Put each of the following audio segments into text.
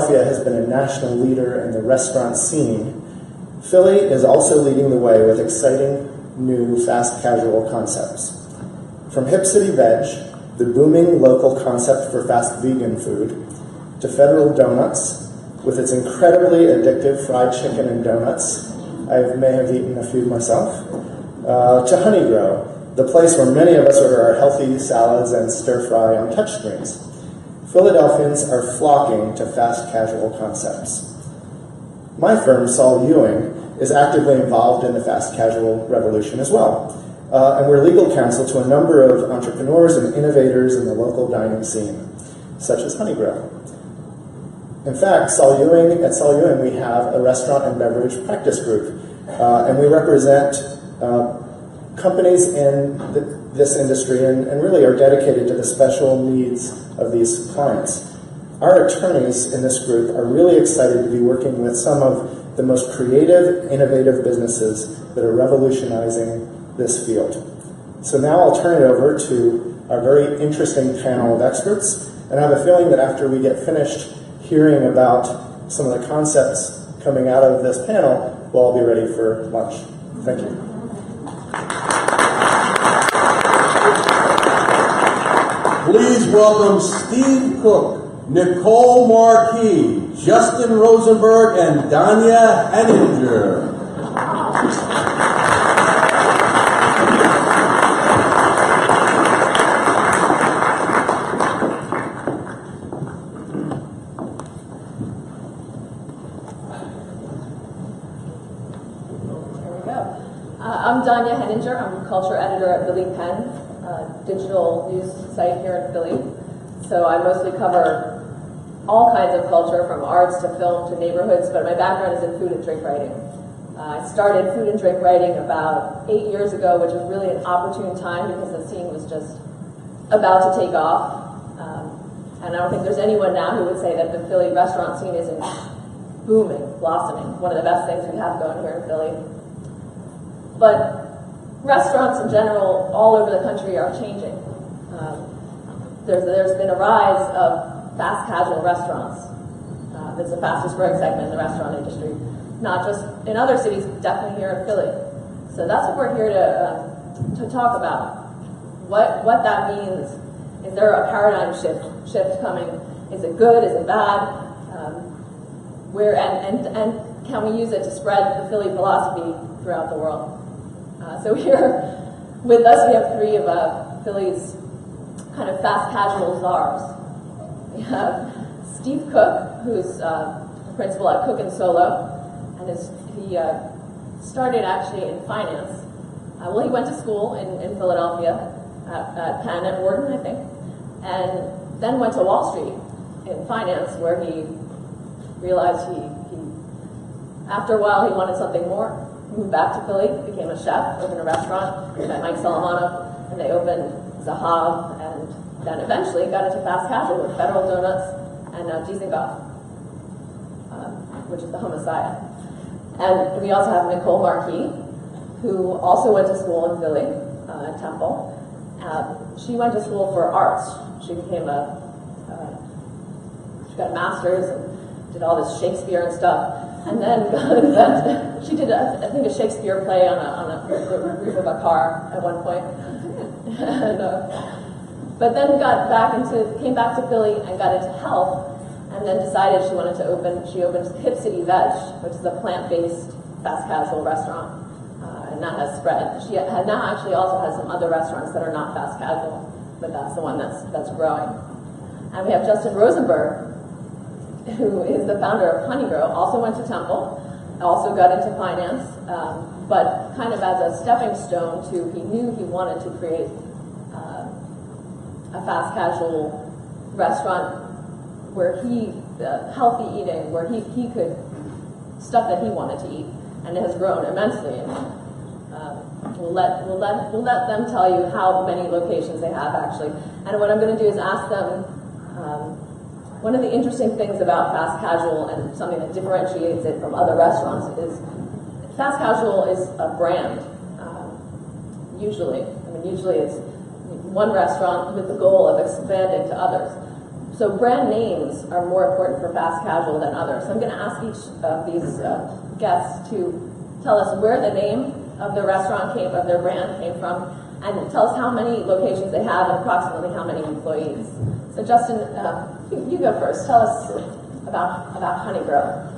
Philadelphia has been a national leader in the restaurant scene, Philly is also leading the way with exciting new fast casual concepts. From Hip City Veg, the booming local concept for fast vegan food, to Federal Donuts, with its incredibly addictive fried chicken and donuts. I may have eaten a few myself. To Honeygrow, the place where many of us order our healthy salads and stir fry on touchscreens. Philadelphians are flocking to fast casual concepts. My firm, Saul Ewing, is actively involved in the fast casual revolution as well. And we're legal counsel to a number of entrepreneurs and innovators in the local dining scene, such as Honeygrow. In fact, at Saul Ewing, we have a restaurant and beverage practice group, and we represent companies in this industry and really are dedicated to the special needs of these clients. Our attorneys in this group are really excited to be working with some of the most creative, innovative businesses that are revolutionizing this field. So now I'll turn it over to our very interesting panel of experts, and I have a feeling that after we get finished hearing about some of the concepts coming out of this panel, we'll all be ready for lunch. Thank you. Please welcome Steve Cook, Nicole Marquis, Justin Rosenberg, and Danya Henninger. I'm Danya Henninger. I'm culture editor at Philly Pen, a digital news site here in Philly. So I mostly cover all kinds of culture, from arts to film to neighborhoods, but my background is in food and drink writing. I started food and drink writing about 8 years ago, which was really an opportune time because the scene was just about to take off. And I don't think there's anyone now who would say that the Philly restaurant scene isn't booming, blossoming, one of the best things we have going here in Philly. But restaurants in general all over the country are changing. There's been a rise of fast casual restaurants. It's the fastest growing segment in the restaurant industry, not just in other cities, definitely here in Philly. So that's what we're here to talk about. What that means. Is there a paradigm shift coming? Is it good? Is it bad? And can we use it to spread the Philly philosophy throughout the world? So here with us, we have three of Philly's kind of fast casual czars. We have Steve Cook, who's principal at Cook & Solo, and he started actually in finance. Well, he went to school in Philadelphia at Penn at Wharton, I think, and then went to Wall Street in finance, where he realized he after a while he wanted something more. Moved back to Philly, became a chef, opened a restaurant, met Mike Salamano, and they opened Zahab, and then eventually got into fast casual with Federal Donuts and Dizengoff, which is the homicide. And we also have Nicole Marquis, who also went to school in Philly, at Temple. She went to school for arts. She became she got a master's and did all this Shakespeare and stuff. And then she did, I think, a Shakespeare play on the roof of a car at one point. And, but then came back to Philly and got into health, and then decided she wanted to she opened Hip City Veg, which is a plant-based fast casual restaurant, and that has spread. She now actually also has some other restaurants that are not fast casual, but that's the one that's growing. And we have Justin Rosenberg, who is the founder of Honeygrow, also went to Temple, also got into finance, but kind of as a stepping stone to, he knew he wanted to create a fast casual restaurant where healthy eating, where he could, stuff that he wanted to eat, and it has grown immensely. And we'll let them tell you how many locations they have actually. And what I'm going to do is ask them, one of the interesting things about fast casual and something that differentiates it from other restaurants is fast casual is a brand. Usually it's one restaurant with the goal of expanding to others. So brand names are more important for fast casual than others. So I'm going to ask each of these guests to tell us where the name of their restaurant came, of their brand came from, and tell us how many locations they have and approximately how many employees. So Justin, you go first. Tell us about Honeygrow.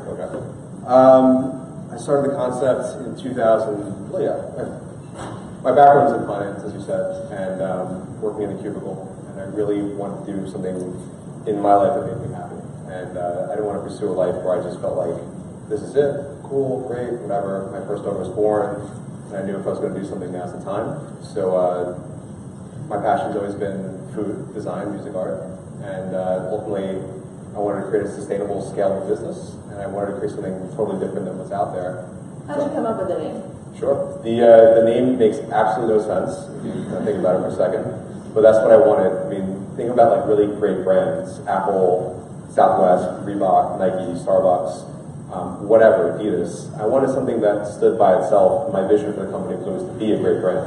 Okay. I started the concept in 2000. Well, yeah. My background is in finance, as you said, and working in a cubicle. And I really wanted to do something in my life that made me happy. And I didn't want to pursue a life where I just felt like, this is it, cool, great, whatever. My first daughter was born, and I knew if I was going to do something, now's the time. So my passion's always been food, design, music, art. And ultimately, I wanted to create a sustainable, scalable business. And I wanted to create something totally different than what's out there. How did you come up with the name? Sure. The name makes absolutely no sense if you think about it for a second, but that's what I wanted. I mean, think about like really great brands: Apple, Southwest, Reebok, Nike, Starbucks, whatever, Adidas. I wanted something that stood by itself. My vision for the company was always to be a great brand.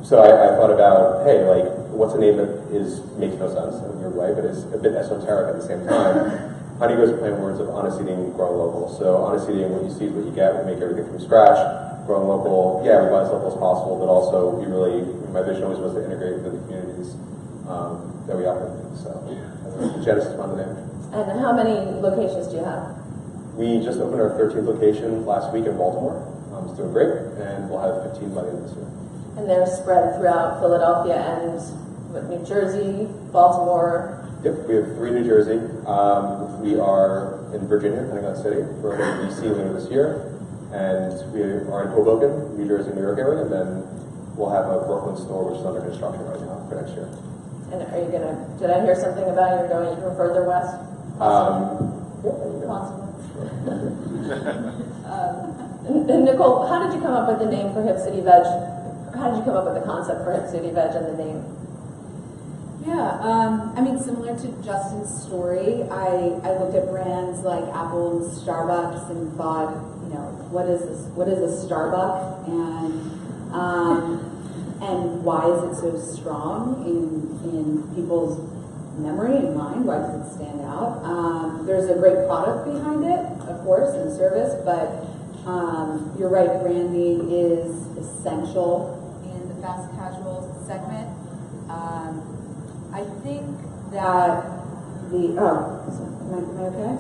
So I thought about, hey, like, what's a name that makes no sense in a weird way, but is a bit esoteric at the same time. Honeygrow is a play on words of honest eating, growing local. So honest eating, what you see is what you get. We make everything from scratch. Growing local, yeah, we buy as local as possible, but also my vision always was to integrate with the communities that we operate in. So the genesis behind the name. And how many locations do you have? We just opened our 13th location last week in Baltimore. It's doing great, and we'll have 15 by the end of this year. And they're spread throughout Philadelphia and New Jersey, Baltimore. Yep, we have 3 in New Jersey. We are in Virginia, Henninger City, for DC later this year. And we are in Hoboken, New Jersey, New York area. And then we'll have a Brooklyn store, which is under construction right now for next year. And are you going to, did I hear something about you're going even further west? Possible. And Nicole, how did you come up with the name for Hip City Veg? How did you come up with the concept for Hip City Veg and the name? Yeah, I mean, similar to Justin's story, I looked at brands like Apple and Starbucks and thought, what is this? What is a Starbucks? And why is it so strong in people's memory and mind? Why does it stand out? There's a great product behind it, of course, and service, but you're right, branding is essential in the fast casual segment. I think that am I okay?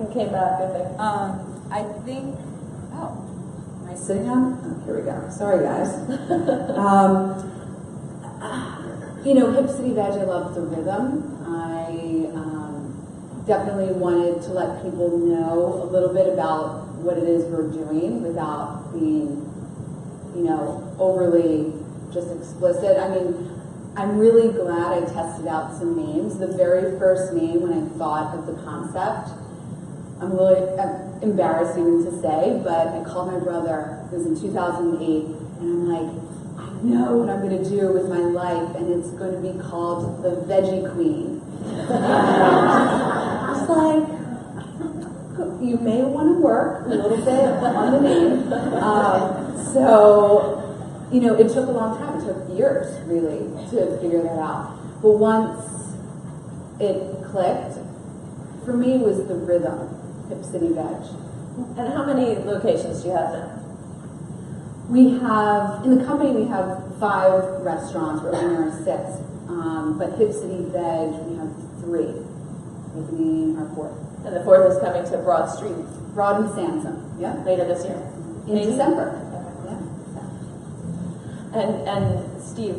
It came back, I think. Am I sitting on? Oh, here we go. Sorry, guys. Hip City Veg, I love the rhythm. I definitely wanted to let people know a little bit about what it is we're doing without being, overly just explicit. I mean, I'm really glad I tested out some names. The very first name when I thought of the concept, I'm embarrassing to say, but I called my brother. It was in 2008, and I'm like, I know what I'm going to do with my life, and it's going to be called the Veggie Queen. I was like, you may want to work a little bit on the name. It took a long time. It took years, really, to figure that out. But once it clicked, for me, it was the rhythm, Hip City Veg. And how many locations do you have now? In the company, we have 5 restaurants. We're opening our 6th. But Hip City Veg, we have 3. Opening our 4th. And the 4th is coming to Broad Street. Broad and Sansom, yeah. Later this year. In December. And Steve,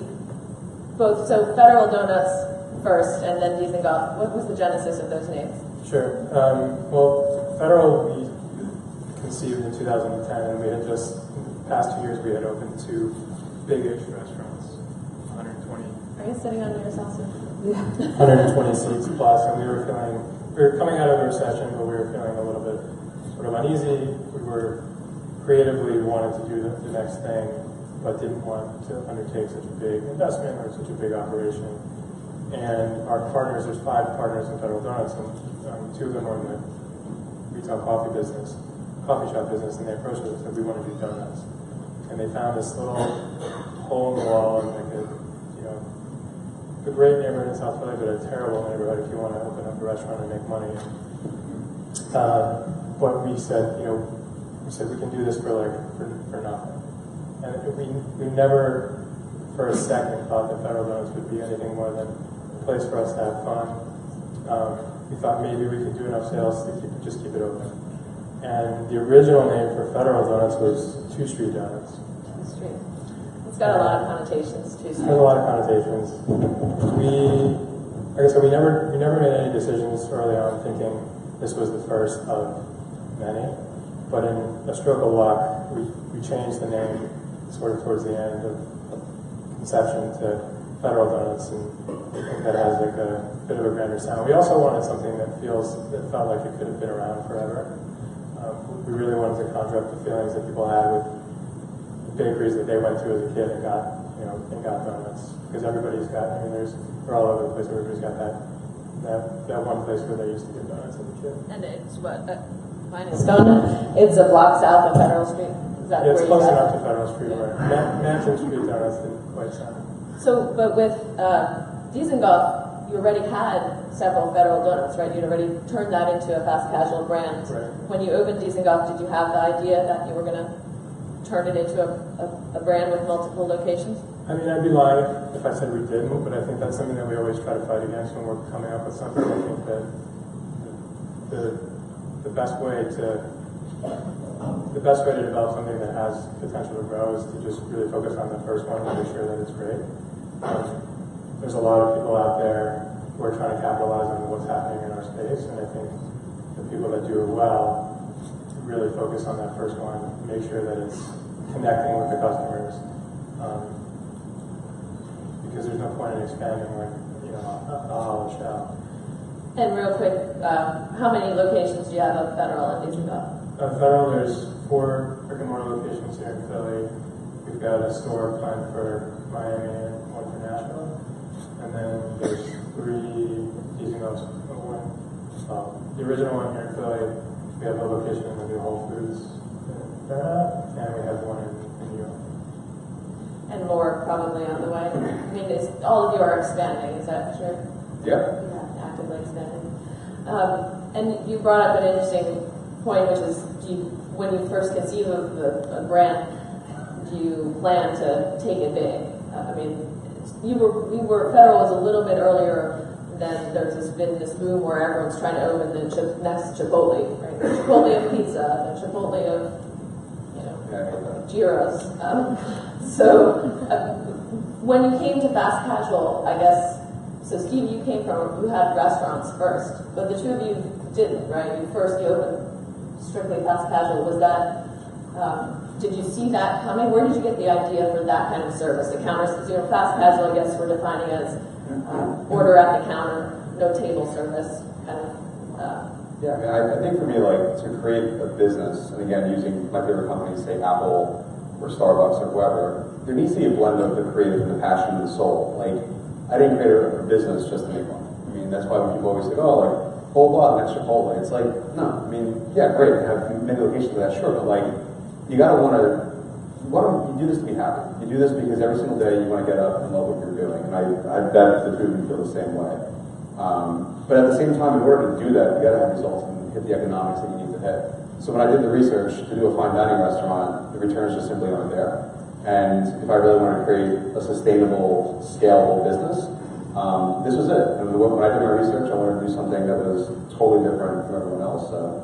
so Federal Donuts first, and then Dizengoff. What was the genesis of those names? Sure. Well, Federal we conceived in 2010, and we had just, in the past 2 years, we had opened 2 big-ish restaurants, 120. Are you sitting on your sausage? Yeah. 120 seats plus, and we were coming out of a recession, but we were feeling a little bit sort of uneasy. We were creatively wanted to do the next thing, but didn't want to undertake such a big investment or such a big operation. And our partners, there's 5 partners in Federal Donuts, and 2 of them are in the retail coffee shop business, and they approached us and said, we want to do donuts. And they found this little hole in the wall, and like a a great neighborhood in South Philly, but a terrible neighborhood if you want to open up a restaurant and make money. But we said, we can do this for nothing. And we never for a second thought that Federal Donuts would be anything more than a place for us to have fun. We thought maybe we could do enough sales to just keep it open. And the original name for Federal Donuts was 2 Street Donuts. 2 Street. It's got a lot of connotations, 2 Street. It has a lot of connotations. Like I said, we never made any decisions early on thinking this was the first of many. But in a stroke of luck, we changed the name sort of towards the end of conception to Federal Donuts, and I think that has like a bit of a grander sound. We also wanted something that felt like it could have been around forever. We really wanted to conjure up the feelings that people had with the bakeries that they went to as a kid and got donuts. Because everybody's got, they're all over the place. Everybody's got that one place where they used to get donuts as a kid. And it's what? Mine is Danya. It's a block south of Federal Street. Is that Yeah, where it's you close got enough it? to Federal Street where Mansion Street Donuts didn't quite sound. So, but with Dizengoff, you already had several Federal Donuts, right? You'd already turned that into a fast casual brand. Right. When you opened Dizengoff, did you have the idea that you were going to turn it into a brand with multiple locations? I'd be lying if I said we didn't, but I think that's something that we always try to fight against when we're coming up with something. I think that the best way to develop something that has potential to grow is to just really focus on the first one and make sure that it's great. There's a lot of people out there who are trying to capitalize on what's happening in our space, and I think the people that do it well really focus on that first one, make sure that it's connecting with the customers, because there's no point in expanding a hollow shell. And real quick, how many locations do you have of Federal and Dizengoff? Federal, there's 4 brick-and-mortar locations here in Philly. We've got a store planned for Miami and one for Nashville. And then there's 3 Dizengoffs. The original one here in Philly, we have a location in the new Whole Foods in Fairmount, and we have one in New York. And more probably on the way. All of you are expanding, is that true? Yeah. Actively expanding. And you brought up an interesting point, which is, when you first conceive of a brand, do you plan to take it big? Federal was a little bit earlier. Then there's been this boom where everyone's trying to open the next Chipotle, right? The Chipotle of pizza, the Chipotle of, gyros. When you came to fast casual, I guess, so Steve, you had restaurants first, but the two of you didn't, right? You opened strictly fast casual. Was that, did you see that coming? Where did you get the idea for that kind of service? The counters, fast casual, I guess we're defining as order at the counter, no table service, kind of. I think for me, to create a business, and again, using my favorite companies, say Apple or Starbucks or whoever, there needs to be a blend of the creative and the passion and the soul. I didn't create a business just to make money. That's why when people always say, whole lot, next Chipotle. It's no. Great, I have many locations of that, sure, but you gotta you do this to be happy. You do this because every single day you want to get up and love what you're doing. And I bet the two of you feel the same way. But at the same time, in order to do that, you gotta have results and hit the economics that you need to hit. So when I did the research to do a fine dining restaurant, the returns just simply aren't there. And if I really wanted to create a sustainable, scalable business, this was it. And when I did my research, I wanted to do something that was totally different from everyone else. So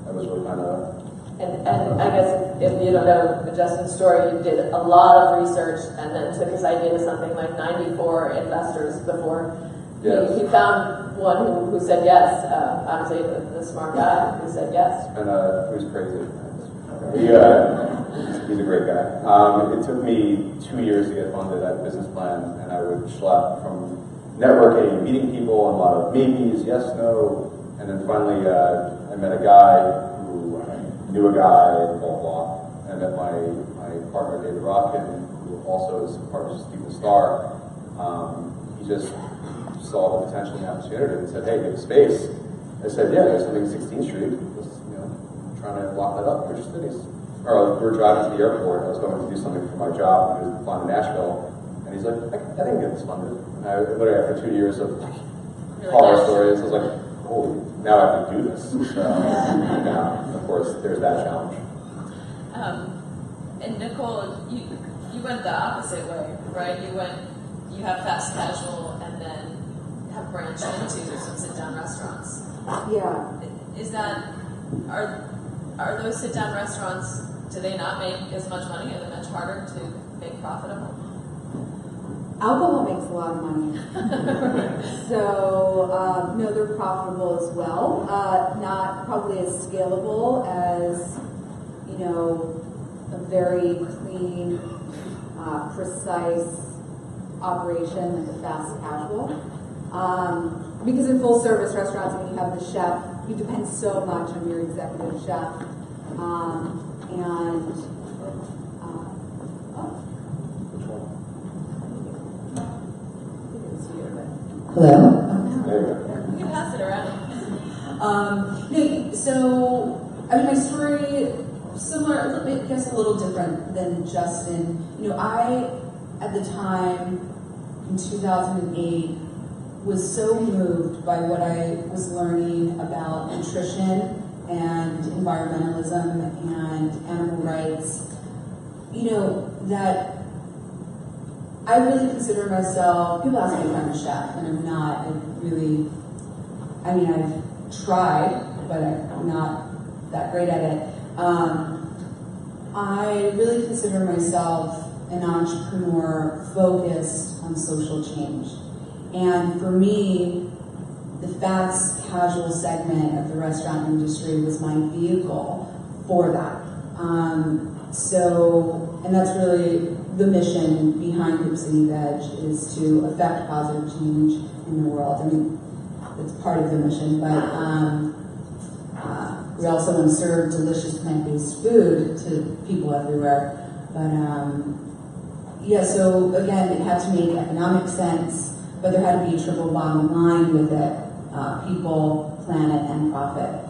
that was really kind of. And I guess if you don't know Justin's story, you did a lot of research and then took his idea to something like 94 investors before he found one who said yes. Honestly, the smart guy who said yes. And he was crazy. He's a great guy. It took me 2 years to get funded that business plan, and I would schlep from networking, meeting people, and a lot of maybes, yes, no, and then finally I met a guy who knew a guy, blah, blah, and I met my partner, David Rotkin, who also is partner with Stephen Starr. He just saw the potential and the opportunity and said, hey, give a space. I said, yeah, there's something 16th Street. Just, trying to lock that up. We're just cities. Or we were driving to the airport. I was going to do something for my job. I was flying to Nashville. And he's like, I think it's funded. And I literally, after 2 years of horror stories, I was like, holy, now I have to do this. So now, of course, there's that challenge. And Nicole, you went the opposite way, right? You have fast casual and then have branched into some sit-down restaurants. Yeah. Is that, are those sit-down restaurants, do they not make as much money? Are they much harder to make profitable? Alcohol makes a lot of money. So, no, they're profitable as well. Not probably as scalable as, a very clean, precise operation like a fast casual. Because in full service restaurants, when you have the chef, you depend so much on your executive chef. Hello? There you go. You can pass it around. No, so, my story, similar, I guess a little different than Justin. I, at the time, in 2008, was so moved by what I was learning about nutrition and environmentalism and animal rights, that I really consider myself, people ask me if I'm a chef, and I'm not. I've tried, but I'm not that great at it. I really consider myself an entrepreneur focused on social change. And for me, the fast casual segment of the restaurant industry was my vehicle for that. And that's really the mission behind Hip City Veg, is to affect positive change in the world. It's part of the mission, but we also want to serve delicious plant-based food to people everywhere. But so again, it had to make economic sense, but there had to be a triple bottom line with it: people, planet, and profit.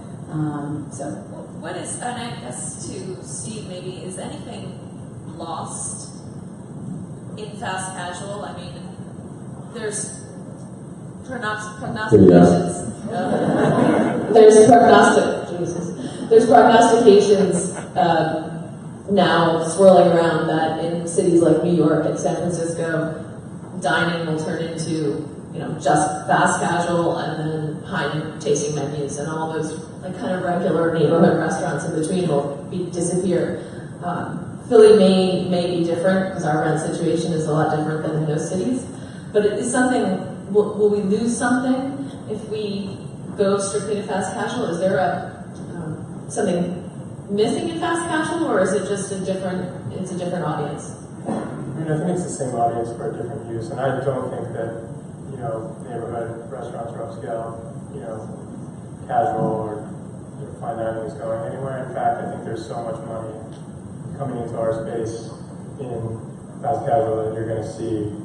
What is, and I guess to Steve maybe, is anything lost in fast casual? There's prognostications. There's prognostications now swirling around that in cities like New York and San Francisco, dining will turn into just fast casual, and then high-end tasting menus, and all those kind of regular neighborhood restaurants in between will disappear. Philly may be different because our rent situation is a lot different than in those cities, but it is something. Will we lose something if we go strictly to fast casual? Is there something missing in fast casual, or is it just a different audience? I think it's the same audience for a different use, and I don't think that neighborhood restaurants are upscale, casual or fine dining is going anywhere. In fact, I think there's so much money coming into our space in fast casual that you're going to receive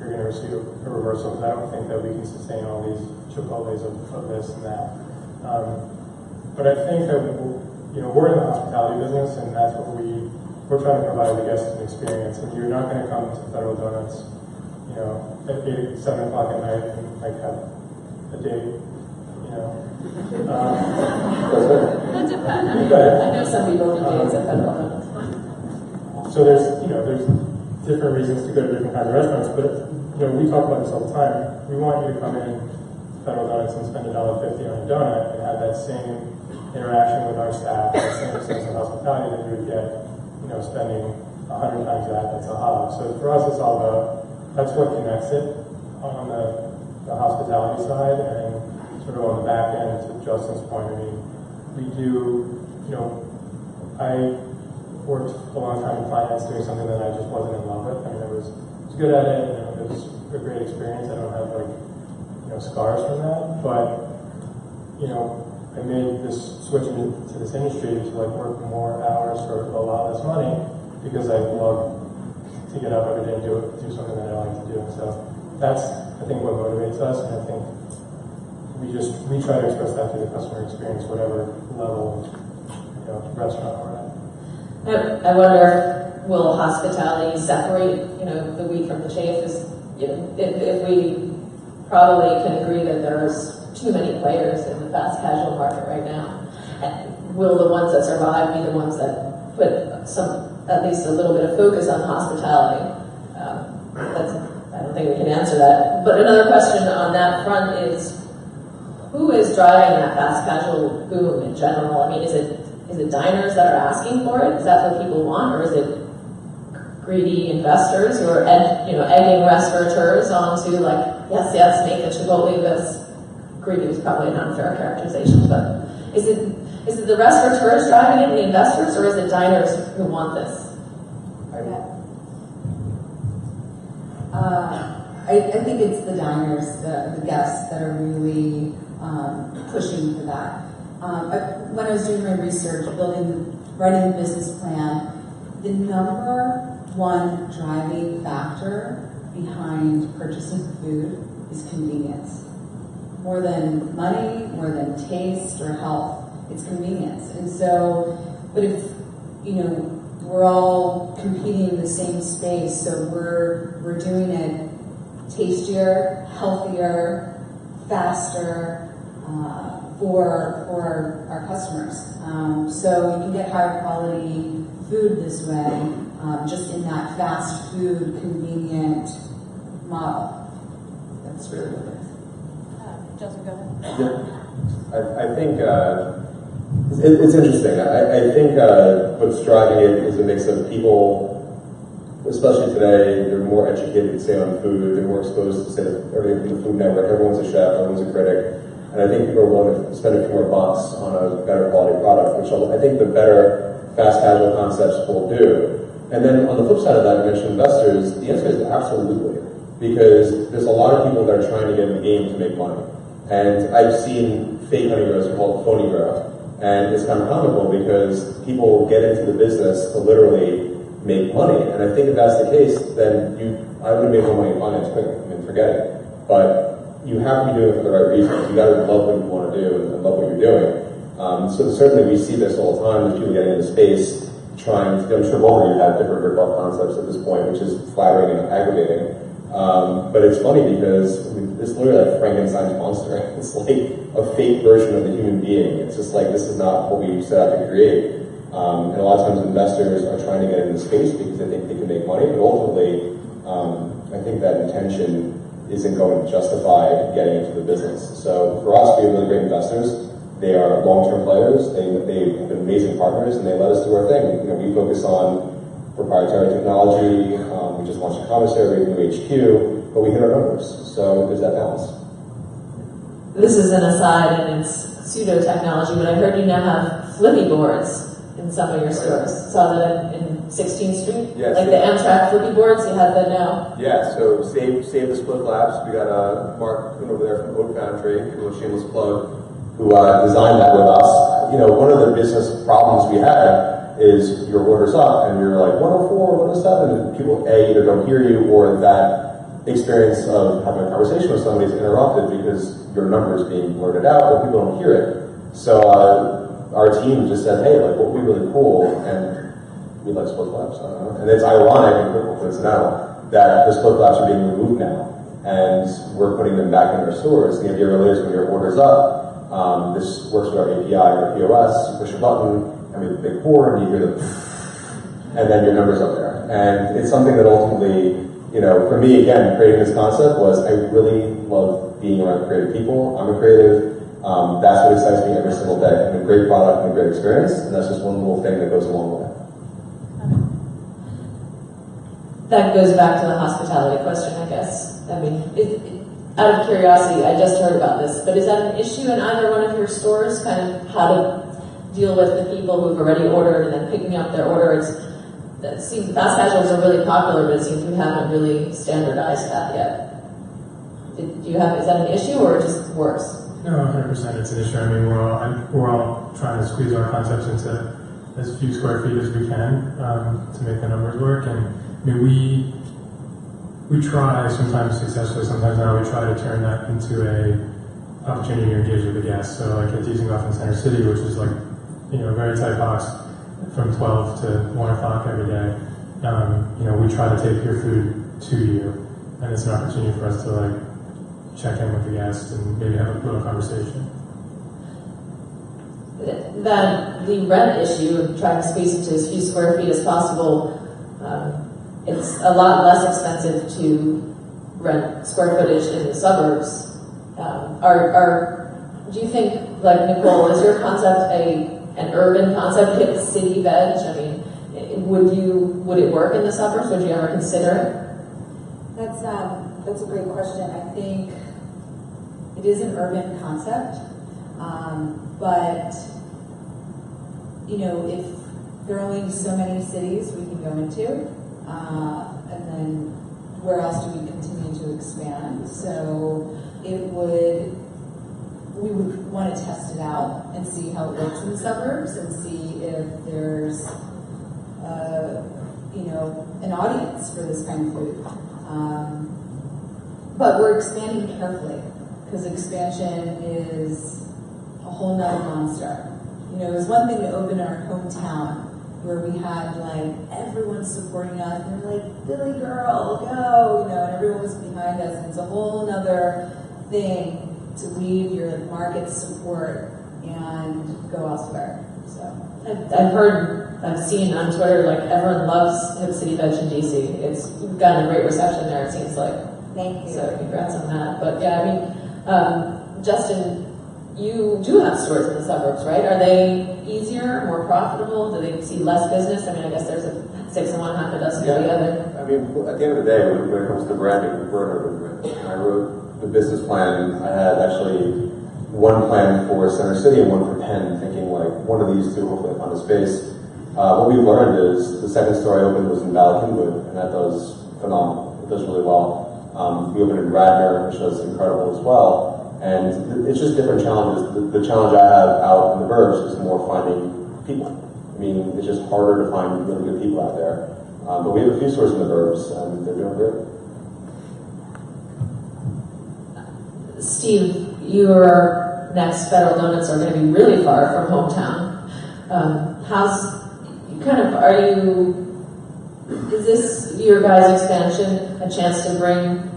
a reversal. Because I don't think that we can sustain all these Chipotles of this and that. But I think that we're in the hospitality business, and that's what we're trying to provide the guests an experience. And you're not going to come to Federal Donuts, at 7 o'clock at night and have a date, That depends. I know some people do dates at Federal Donuts. So there's different reasons to go to different kinds of restaurants, but we talk about this all the time. We want you to come in Federal Donuts and spend $1.50 on a donut and have that same interaction with our staff, that same sense of hospitality that you would get, spending 100 times that at a hub. So for us, it's all that's what connects it on the hospitality side, and sort of on the back end, to Justin's point. We do, I worked a long time in finance doing something that I just wasn't in love with. I was good at it, it was a great experience. I don't have scars from that, but I made this switch into this industry to work more hours for a lot less money because I love to get up every day and do something that I like to do. So that's, I think, what motivates us, and I think we try to express that through the customer experience, whatever level of restaurant we're at. I wonder, will hospitality separate, the wheat from the chaff? If we probably can agree that there's too many players in the fast casual market right now, will the ones that survive be the ones that put at least a little bit of focus on hospitality? I don't think we can answer that. But another question on that front is, who is driving that fast casual boom in general? I mean, is it diners that are asking for it? Is that what people want, or is it greedy investors who are egging restaurateurs onto yes, make the Chipotle this? Greedy was probably an unfair characterization, but is it the restaurateurs driving it, the investors, or is it diners who want this? I think it's the diners, the guests that are really pushing for that. When I was doing my research, writing the business plan, the number one driving factor behind purchasing food is convenience. More than money, more than taste or health, it's convenience. And so, but if, we're all competing in the same space, so we're doing it tastier, healthier, faster for our customers. So you can get higher quality food this way, just in that fast food, convenient model. That's really what it is. Joseph, go ahead. I think it's interesting. I think what's driving it is a mix of people, especially today, they're more educated, say, on food. They're more exposed to, say, everything from the Food Network. Everyone's a chef, everyone's a critic. And I think people are willing to spend a few more bucks on a better quality product, which I think the better fast casual concepts will do. And then on the flip side of that, you mentioned investors. The answer is absolutely. Because there's a lot of people that are trying to get in the game to make money. And I've seen fake honey grows called phony grow. And it's kind of comical because people get into the business to literally make money. And I think if that's the case, then I would make more money in finance quick. I mean, forget it. But you have to be doing it for the right reasons. You got to love what you want to do and love what you're doing. So certainly we see this all the time with people getting into space, trying to, I'm sure all of you have different rip-off concepts at this point, which is flattering and aggravating. But it's funny because it's literally like Frankenstein's monster. It's like a fake version of the human being. It's just like, this is not what we set out to create. And a lot of times investors are trying to get into space because they think they can make money, but ultimately, I think that intention isn't going to justify getting into the business. So for us, we have really great investors. They are long-term players. They've been amazing partners, and they let us do our thing. We focus on proprietary technology. We just launched a commissary, new HQ, but we hit our numbers. So there's that balance. This is an aside, and it's pseudo-technology, but I heard you now have flippy boards in some of your stores. Saw that in 16th Street? Yes. Like the Amtrak flippy boards, you have that now? Yeah, so save the split labs. We got Mark over there from Oak Foundry, a little shameless plug, who designed that with us. One of the business problems we had is your order's up and you're like 104, 107, and people either don't hear you, or that experience of having a conversation with somebody is interrupted because your number is being blurted out or people don't hear it. So our team just said, hey, what would be really cool, and we like split flaps. And it's ironic and coincidental that the split flaps are being removed now, and we're putting them back in our stores. The idea really is when your order's up, this works with our API and our POS. You push a button, and we have a big pour, and you hear the and then your number's up there. And it's something that ultimately, for me, again, creating this concept was I really love being around creative people. I'm a creative. That's what excites me every single day. And a great product and a great experience, and that's just one little thing that goes a long way. That goes back to the hospitality question, I guess. I mean, out of curiosity, I just heard about this, but is that an issue in either one of your stores, kind of how to deal with the people who've already ordered and then picking up their order? It seems fast casuals are really popular, but it seems we haven't really standardized that yet. Is that an issue, or it just works? No, 100% it's an issue. I mean, we're all trying to squeeze our concepts into as few square feet as we can to make the numbers work. And I mean, we try, sometimes successfully, sometimes not, we try to turn that into a opportunity to engage with the guests. So like at Teasing Off in Center City, which is a very tight box from 12 to 1 o'clock every day. we try to take your food to you, and it's an opportunity for us to like check in with the guests and maybe have a little conversation. That the rent issue of trying to squeeze into as few square feet as possible, it's a lot less expensive to rent square footage in the suburbs. Do you think, like Nicole, is your concept an urban concept, hip city veg? I mean, would it work in the suburbs? Would you ever consider it? That's a great question. I think it is an urban concept, but if there are only so many cities we can go into, and then where else do we continue to expand? So we would want to test it out and see how it works in the suburbs and see if there's an audience for this kind of food. But we're expanding carefully because expansion is a whole nother monster. It was one thing to open in our hometown where we had like everyone supporting us and they're like, Philly girl, go, and everyone was behind us. And it's a whole nother thing to leave your market support and go elsewhere. So I've seen on Twitter, like everyone loves Hip City Veg in DC. It's gotten a great reception there, it seems like. Thank you. So congrats on that. But yeah, I mean, Justin, you do have stores in the suburbs, right? Are they easier, more profitable? Do they see less business? I mean, I guess there's a 6 in one, half a dozen in the other. I mean, at the end of the day, when it comes to branding, we're an urban brand. And I wrote the business plan. I had actually one plan for Center City and one for Penn, thinking like one of these two, hopefully find a space. What we learned is the second store I opened was in Valley Kingwood, and that does phenomenal. It does really well. We opened in Radnor, which does incredible as well. And it's just different challenges. The challenge I have out in the burbs is more finding people. I mean, it's just harder to find really good people out there. But we have a few stores in the burbs, and they're doing good. Steve, your next Federal Donuts are going to be really far from hometown. Is this your guys' expansion a chance to bring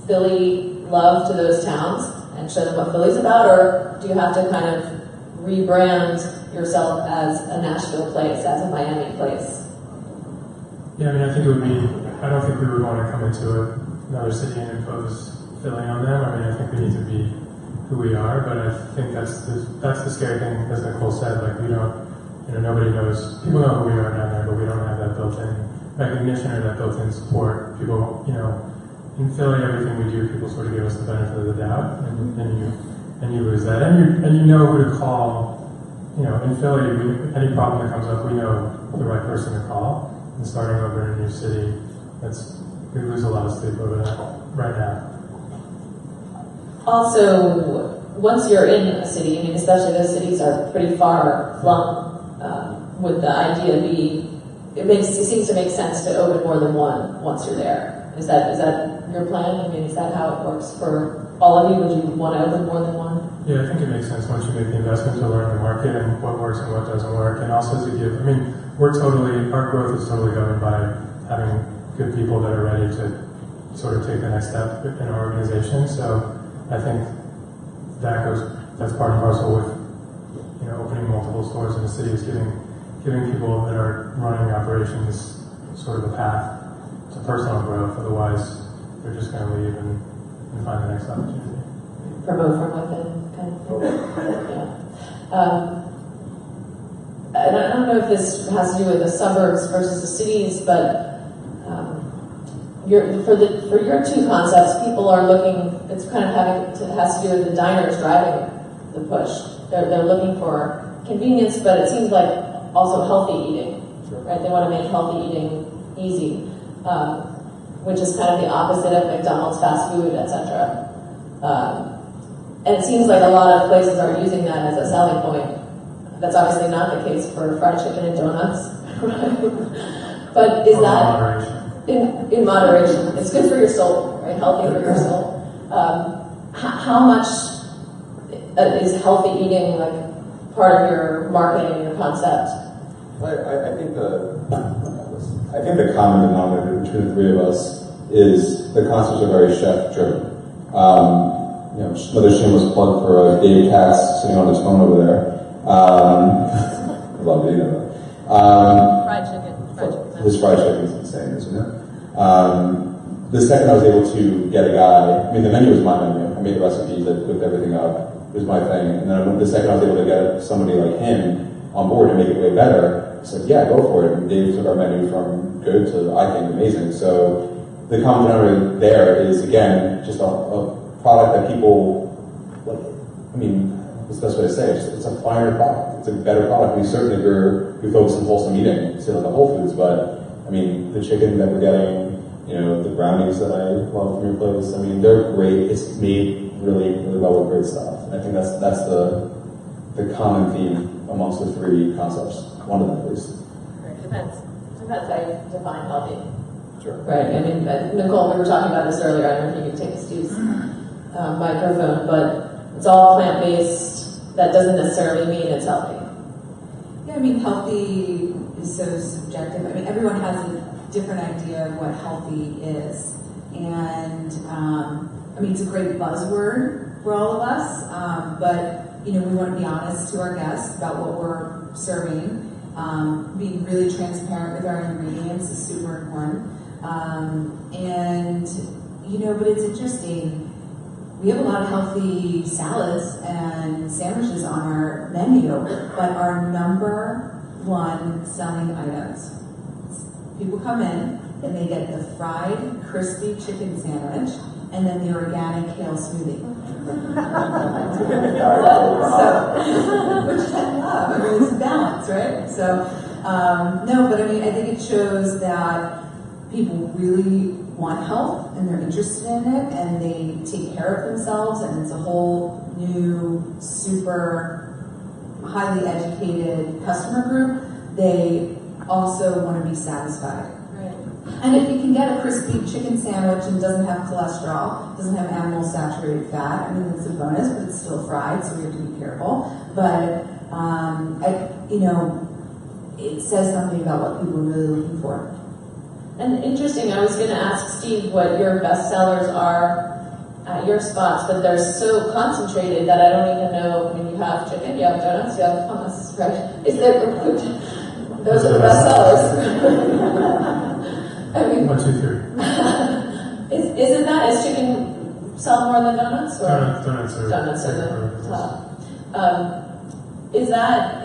Philly love to those towns and show them what Philly's about, or do you have to kind of rebrand yourself as a Nashville place, as a Miami place? Yeah, I mean, I don't think we would want to come into another city and impose Philly on them. I mean, I think we need to be who we are, but I think that's the scary thing, as Nicole said, like we don't, nobody knows, people know who we are down there, but we don't have that built-in recognition or that built-in support. People, in Philly, everything we do, people sort of give us the benefit of the doubt, and you lose that, and you know who to call. In Philly, any problem that comes up, we know the right person to call. And starting over in a new city, we lose a lot of sleep over that right now. Also, once you're in a city, I mean, especially those cities are pretty far flung, with the idea it seems to make sense to open more than one once you're there. Is that your plan? I mean, is that how it works for all of you? Would you want to open more than one? Yeah, I think it makes sense once you make the investment to learn the market and what works and what doesn't work, and also to give. I mean, our growth is totally governed by having good people that are ready to sort of take the next step in our organization. So I think that's part and parcel with opening multiple stores in the city, is giving people that are running operations sort of a path to personal growth. Otherwise, they're just going to leave and find the next opportunity. Promote from within, kind of thing. Yeah. I don't know if this has to do with the suburbs versus the cities, but for your two concepts, people are looking. It's kind of has to do with the diners driving the push. They're looking for convenience, but it seems like also healthy eating, right? They want to make healthy eating easy, which is kind of the opposite of McDonald's, fast food, etc. And it seems like a lot of places are using that as a selling point. That's obviously not the case for fried chicken and donuts. But is that in moderation? It's good for your soul, right? Healthy for your soul. How much is healthy eating like part of your marketing, your concept? I think I think the common denominator between the three of us is the concepts are very chef-driven. Another shameless plug for Dave Katz sitting on his phone over there. I love it, you know that. Fried chicken. His fried chicken is insane, isn't it? The second I was able to get a guy, the menu was my menu. I made the recipes, I cooked everything up. It was my thing. And then the second I was able to get somebody like him on board to make it way better, I said, yeah, go for it. And Dave took our menu from good to, I think, amazing. So the common denominator there is, again, just a product that people, what's the best way to say it? It's a finer product. It's a better product. We certainly, we focus on wholesome eating, still in the Whole Foods, but, the chicken that we're getting, the brownies that I love from your place, they're great. It's made really, really well with great stuff. And I think that's the common theme amongst the three concepts. One of them, at least. Depends how you define healthy. Sure. Right. Nicole, we were talking about this earlier. I don't know if you could take Steve's microphone, but it's all plant-based. That doesn't necessarily mean it's healthy. Yeah, healthy is so subjective. Everyone has a different idea of what healthy is. And, it's a great buzzword for all of us, but, we want to be honest to our guests about what we're serving. Being really transparent with our ingredients is super important. But it's interesting. We have a lot of healthy salads and sandwiches on our menu, but our number one selling items. People come in and they get the fried, crispy chicken sandwich and then the organic kale smoothie. Which I love. It's balance, right? So, I think it shows that people really want health and they're interested in it and they take care of themselves, and it's a whole new, super highly educated customer group. They also want to be satisfied. Right. And if you can get a crispy chicken sandwich and doesn't have cholesterol, doesn't have animal saturated fat, it's a bonus, but it's still fried, so we have to be careful. But it says something about what people are really looking for. And interesting, I was going to ask Steve what your best sellers are at your spots, but they're so concentrated that I don't even know. You have chicken, you have donuts, you have hummus, right? Those are the best sellers. 1, 2, 3. Isn't that, is chicken sell more than donuts? Or? Donuts are the top.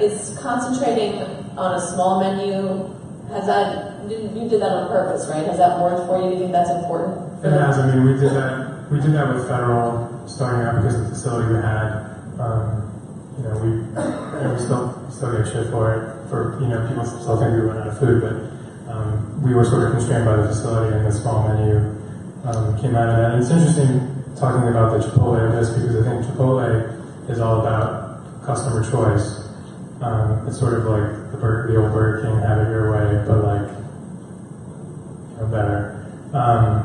Is concentrating on a small menu, you did that on purpose, right? Has that worked for you? Do you think that's important? It has. We did that with Federal starting out because of the facility we had. We still get shit for it. People still think we run out of food, but we were sort of constrained by the facility, and the small menu came out of that. And it's interesting talking about the Chipotle of this, because I think Chipotle is all about customer choice. It's sort of like the old Burger King, have it your way, but better.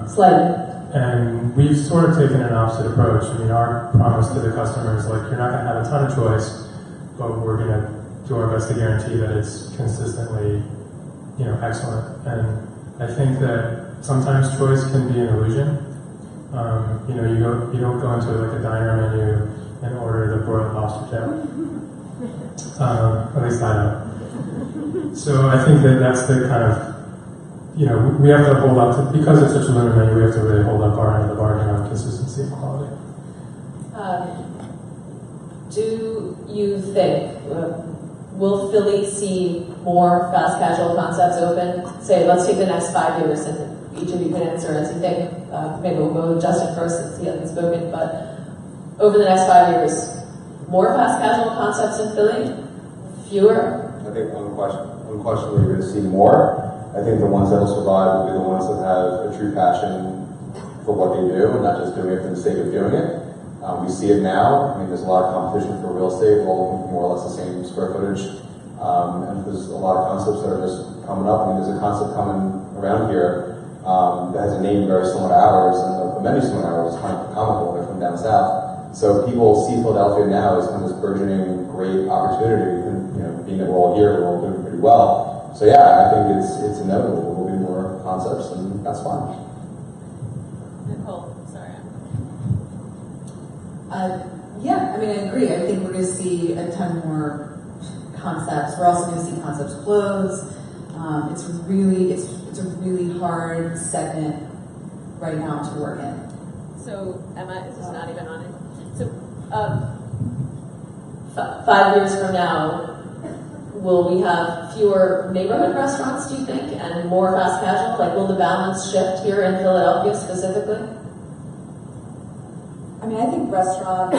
Slightly. And we've sort of taken an opposite approach. Our promise to the customer is you're not going to have a ton of choice, but we're going to do our best to guarantee that it's consistently, excellent. And I think that sometimes choice can be an illusion. You don't go into a diner menu and order the broiled lobster tail. At least I don't. So I think that's the kind of, we have to hold up to, because it's such a limited menu, we have to really hold up our end of the bargain on consistency and quality. Do you think, will Philly see more fast casual concepts open? Say, let's take the next 5 years, and each of you can answer as you think. Maybe we'll go with Justin first since he hasn't spoken, but over the next 5 years, more fast casual concepts in Philly? Fewer? I think unquestionably you're going to see more. I think the ones that will survive will be the ones that have a true passion for what they do and not just doing it for the sake of doing it. We see it now. There's a lot of competition for real estate. We're all looking for more or less the same square footage. And there's a lot of concepts that are just coming up. There's a concept coming around here that has a name very similar to ours, and the menu similar to ours is kind of comical. They're from down south. So people see Philadelphia now as kind of this burgeoning great opportunity. And, being that we're all here, we're all doing pretty well. So yeah, I think it's inevitable. We'll be concepts, and that's fine. Nicole, sorry. Yeah, I mean, I agree. I think we're going to see a ton more concepts. We're also going to see concepts close. It's a really hard segment right now to work in. So, Emma, is this not even on it? So, 5 years from now, will we have fewer neighborhood restaurants, do you think, and more fast casual? Like, will the balance shift here in Philadelphia specifically? I mean, I think restaurants,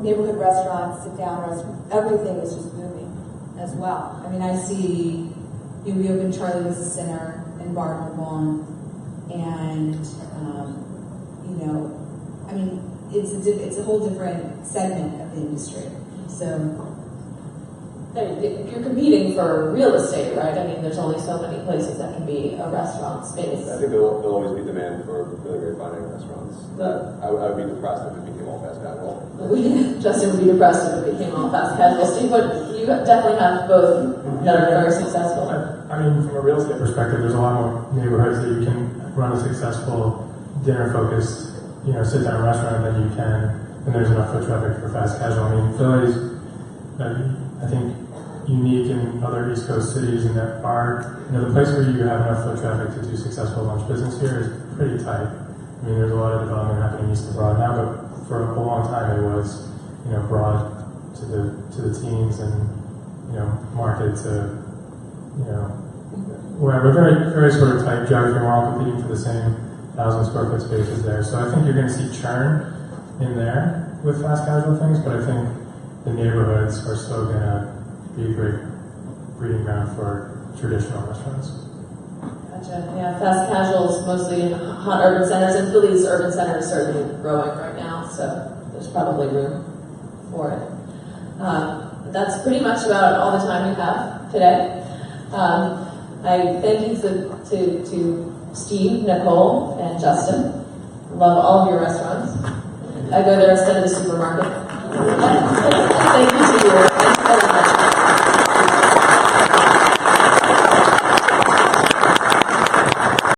neighborhood restaurants, sit-down restaurants, everything is just booming as well. I mean, I see, we opened Charlie Was a Sinner in Bar Bourbon, and, I mean, it's a whole different segment of the industry. So, If you're competing for real estate, right? I mean, there's only so many places that can be a restaurant space. I think there'll always be demand for really great dining restaurants. I would be depressed if it became all fast casual. Justin would be depressed if it became all fast casual. Steve, but you definitely have both that are very successful. I mean, from a real estate perspective, there's a lot more neighborhoods that you can run a successful dinner-focused, sit-down restaurant than you can, and there's enough foot traffic for fast casual. I mean, Philly's, I think, unique in other East Coast cities in that the place where you have enough foot traffic to do successful lunch business here is pretty tight. I mean, there's a lot of development happening east of Broad now, but for a long time it was, Broad to the teens and, Market to, wherever, very, very sort of tight geography. We're all competing for the same 1,000 square foot spaces there. So I think you're going to see churn in there with fast casual things, but I think the neighborhoods are still going to be a great breeding ground for traditional restaurants. Gotcha. Yeah, fast casuals mostly in hot urban centers, and Philly's urban center is certainly growing right now, so there's probably room for it. That's pretty much about all the time we have today. I thank you to Steve, Nicole, and Justin. I love all of your restaurants. I go there instead of the supermarket. Thank you to you.